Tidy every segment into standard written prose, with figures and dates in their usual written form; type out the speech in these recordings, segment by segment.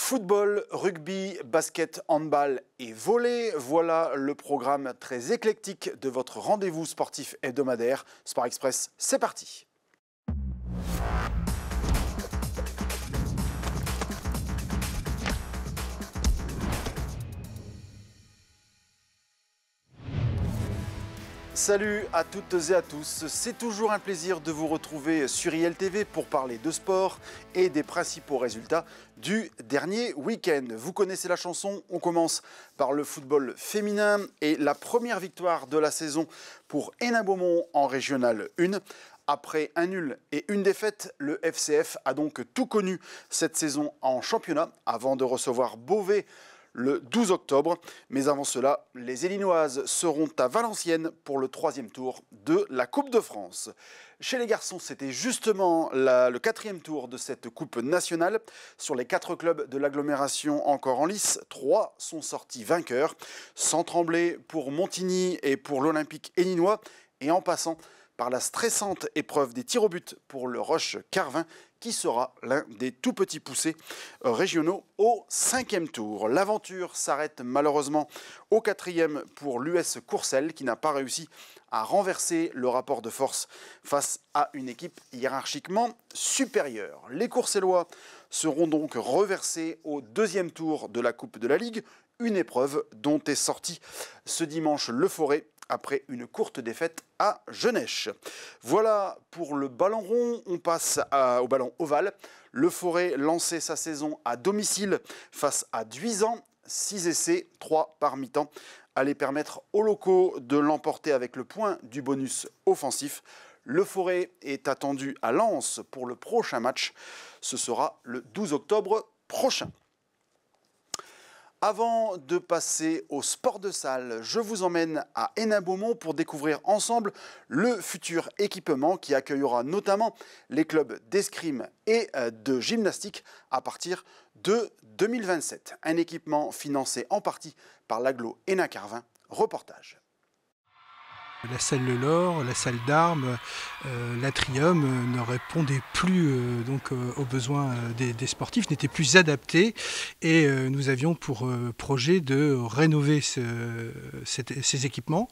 Football, rugby, basket, handball et volley, voilà le programme très éclectique de votre rendez-vous sportif hebdomadaire. Sport Express, c'est parti. Salut à toutes et à tous, c'est toujours un plaisir de vous retrouver sur ILTV pour parler de sport et des principaux résultats du dernier week-end. Vous connaissez la chanson, on commence par le football féminin et la première victoire de la saison pour Hénin-Beaumont en Régional 1. Après un nul et une défaite, le FCF a donc tout connu cette saison en championnat avant de recevoir Beauvais le 12 octobre. Mais avant cela, les Élinoises seront à Valenciennes pour le troisième tour de la Coupe de France. Chez les garçons, c'était justement le quatrième tour de cette Coupe nationale. Sur les 4 clubs de l'agglomération encore en lice, 3 sont sortis vainqueurs. Sans trembler pour Montigny et pour l'Olympique héninois. Et en passant par la stressante épreuve des tirs au but pour le Roche Carvin, qui sera l'un des tout petits poussés régionaux au 5e tour. L'aventure s'arrête malheureusement au 4e pour l'US Courcelles, qui n'a pas réussi à renverser le rapport de force face à une équipe hiérarchiquement supérieure. Les Courcellois seront donc reversés au 2e tour de la Coupe de la Ligue, une épreuve dont est sorti ce dimanche le Forêt après une courte défaite à Genèche. Voilà pour le ballon rond, on passe au ballon ovale. Le Forêt lançait sa saison à domicile face à Duisan, 6 essais, 3 par mi-temps, allaient permettre aux locaux de l'emporter avec le point du bonus offensif. Le Forêt est attendu à Lens pour le prochain match, ce sera le 12 octobre prochain. Avant de passer au sport de salle, je vous emmène à Hénin-Beaumont pour découvrir ensemble le futur équipement qui accueillera notamment les clubs d'escrime et de gymnastique à partir de 2027. Un équipement financé en partie par l'agglo Hénin-Carvin. Reportage. La salle Lelore, la salle d'armes, l'Atrium ne répondaient plus aux besoins des sportifs, n'étaient plus adaptés et nous avions pour projet de rénover ces équipements.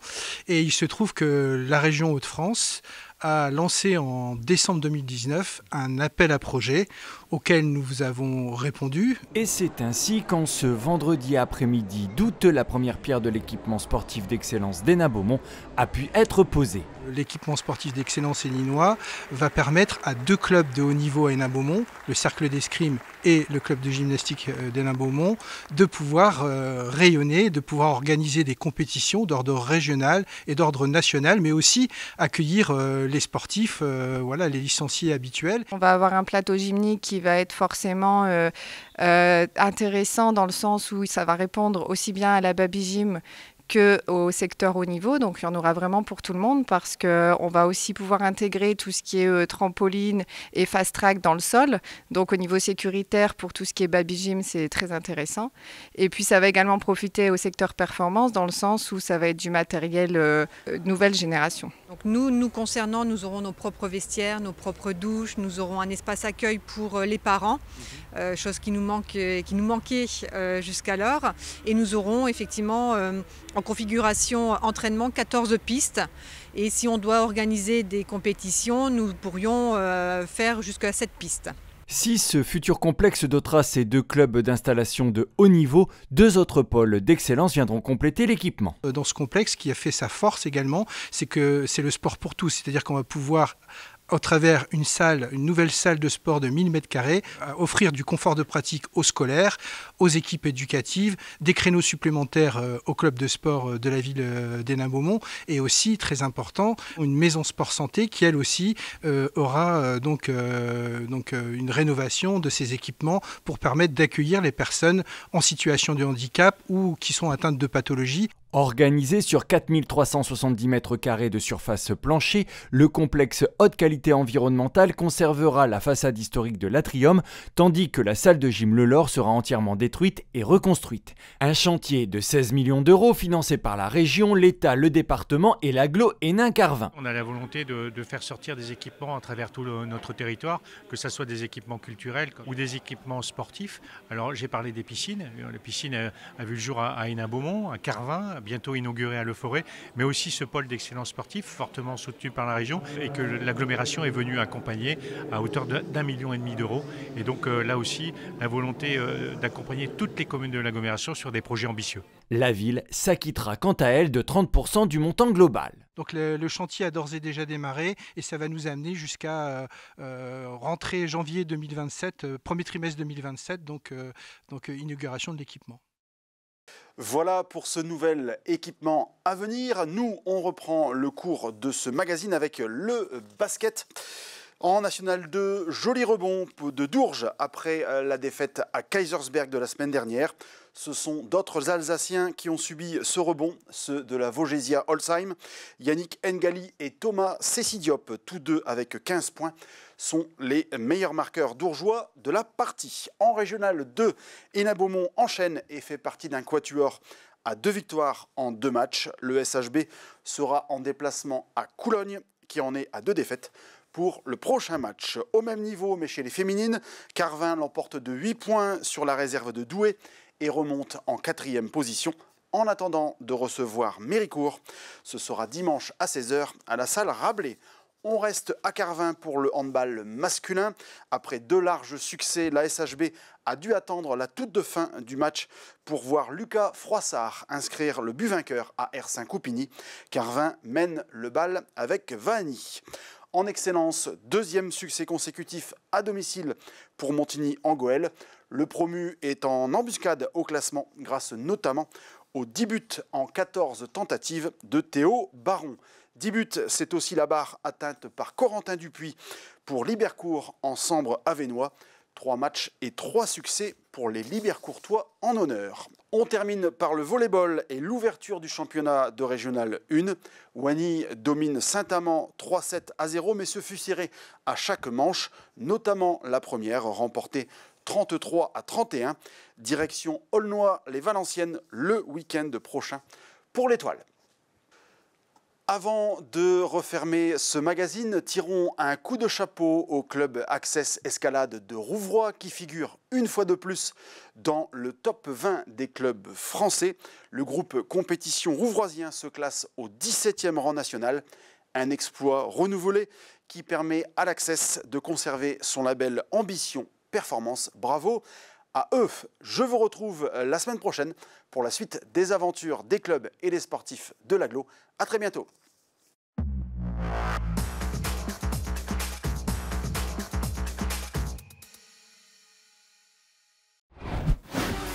Et il se trouve que la région Hauts-de-France a lancé en décembre 2019 un appel à projet auquel nous avons répondu. Et c'est ainsi qu'en ce vendredi après-midi d'août, la première pierre de l'équipement sportif d'excellence d'Hénin-Beaumont a pu être posée. L'équipement sportif d'excellence héninois va permettre à 2 clubs de haut niveau à Hénin-Beaumont, le cercle d'escrime et le club de gymnastique d'Hénin-Beaumont, de pouvoir rayonner, de pouvoir organiser des compétitions d'ordre régional et d'ordre national, mais aussi accueillir les sportifs, les licenciés habituels. On va avoir un plateau gymnique qui va être forcément intéressant dans le sens où ça va répondre aussi bien à la baby gym qu'au secteur haut niveau, donc il y en aura vraiment pour tout le monde parce qu'on va aussi pouvoir intégrer tout ce qui est trampoline et fast track dans le sol, donc au niveau sécuritaire pour tout ce qui est baby gym c'est très intéressant et puis ça va également profiter au secteur performance dans le sens où ça va être du matériel nouvelle génération. Donc nous concernant, nous aurons nos propres vestiaires, nos propres douches, nous aurons un espace accueil pour les parents, chose qui nous manquait jusqu'alors et nous aurons effectivement en configuration entraînement 14 pistes et si on doit organiser des compétitions, nous pourrions faire jusqu'à 7 pistes. Si ce futur complexe dotera ces 2 clubs d'installation de haut niveau, 2 autres pôles d'excellence viendront compléter l'équipement. Dans ce complexe, qui a fait sa force également, c'est que c'est le sport pour tous, c'est-à-dire qu'on va pouvoir au travers une nouvelle salle de sport de 1000 m², offrir du confort de pratique aux scolaires, aux équipes éducatives, des créneaux supplémentaires aux clubs de sport de la ville d'Hénin-Beaumont et aussi, très important, une maison sport santé qui elle aussi aura une rénovation de ses équipements pour permettre d'accueillir les personnes en situation de handicap ou qui sont atteintes de pathologies. Organisé sur 4370 m² de surface planchée, le complexe haute qualité environnementale conservera la façade historique de l'Atrium, tandis que la salle de gym Lelor sera entièrement détruite et reconstruite. Un chantier de 16 millions d'euros financé par la région, l'État, le département et l'agglo Hénin-Carvin. On a la volonté de faire sortir des équipements à travers tout notre territoire, que ce soit des équipements culturels ou des équipements sportifs. Alors j'ai parlé des piscines. La piscine a vu le jour à Hénin-Beaumont, à Carvin, bientôt inauguré à Le Forêt, mais aussi ce pôle d'excellence sportif fortement soutenu par la région et que l'agglomération est venue accompagner à hauteur d'1,5 million d'euros. Et donc là aussi, la volonté d'accompagner toutes les communes de l'agglomération sur des projets ambitieux. La ville s'acquittera quant à elle de 30% du montant global. Donc le chantier a d'ores et déjà démarré et ça va nous amener jusqu'à rentrée janvier 2027, premier trimestre 2027, donc inauguration de l'équipement. Voilà pour ce nouvel équipement à venir. Nous, on reprend le cours de ce magazine avec le basket. En National 2, joli rebond de Dourges après la défaite à Kaisersberg de la semaine dernière. Ce sont d'autres Alsaciens qui ont subi ce rebond, ceux de la Vogésia Holzheim. Yannick Ngali et Thomas Cessidiop, tous deux avec 15 points, sont les meilleurs marqueurs dourgeois de la partie. En Régional 2, Hénin-Beaumont enchaîne et fait partie d'un quatuor à 2 victoires en 2 matchs. Le SHB sera en déplacement à Coulogne, qui en est à 2 défaites. Pour le prochain match. Au même niveau, mais chez les féminines, Carvin l'emporte de 8 points sur la réserve de Douai et remonte en 4e position en attendant de recevoir Méricourt. Ce sera dimanche à 16 h à la salle Rabelais. On reste à Carvin pour le handball masculin. Après 2 larges succès, la SHB a dû attendre la toute fin du match pour voir Lucas Froissart inscrire le but vainqueur à R5 Coupigny. Carvin mène le bal avec Vahani. En excellence, 2e succès consécutif à domicile pour Montigny-en-Goële. Le promu est en embuscade au classement grâce notamment aux 10 buts en 14 tentatives de Théo Baron. 10 buts, c'est aussi la barre atteinte par Corentin Dupuis pour Libercourt en Sambre-Avesnois. 3 matchs et 3 succès pour les Libercourtois en honneur. On termine par le volleyball et l'ouverture du championnat de Régional 1. Wany domine Saint-Amand 3-7-0, mais ce fut serré à chaque manche, notamment la première, remportée 33-31. Direction Aulnois-les-Valenciennes le week-end prochain pour l'Étoile. Avant de refermer ce magazine, tirons un coup de chapeau au club Access Escalade de Rouvroy qui figure une fois de plus dans le top 20 des clubs français. Le groupe compétition rouvroisien se classe au 17e rang national. Un exploit renouvelé qui permet à l'Access de conserver son label Ambition Performance. Bravo à eux. Je vous retrouve la semaine prochaine pour la suite des aventures des clubs et des sportifs de l'agglo. À très bientôt.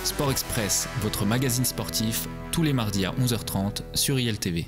Sport Express, votre magazine sportif, tous les mardis à 11 h 30 sur ILTV.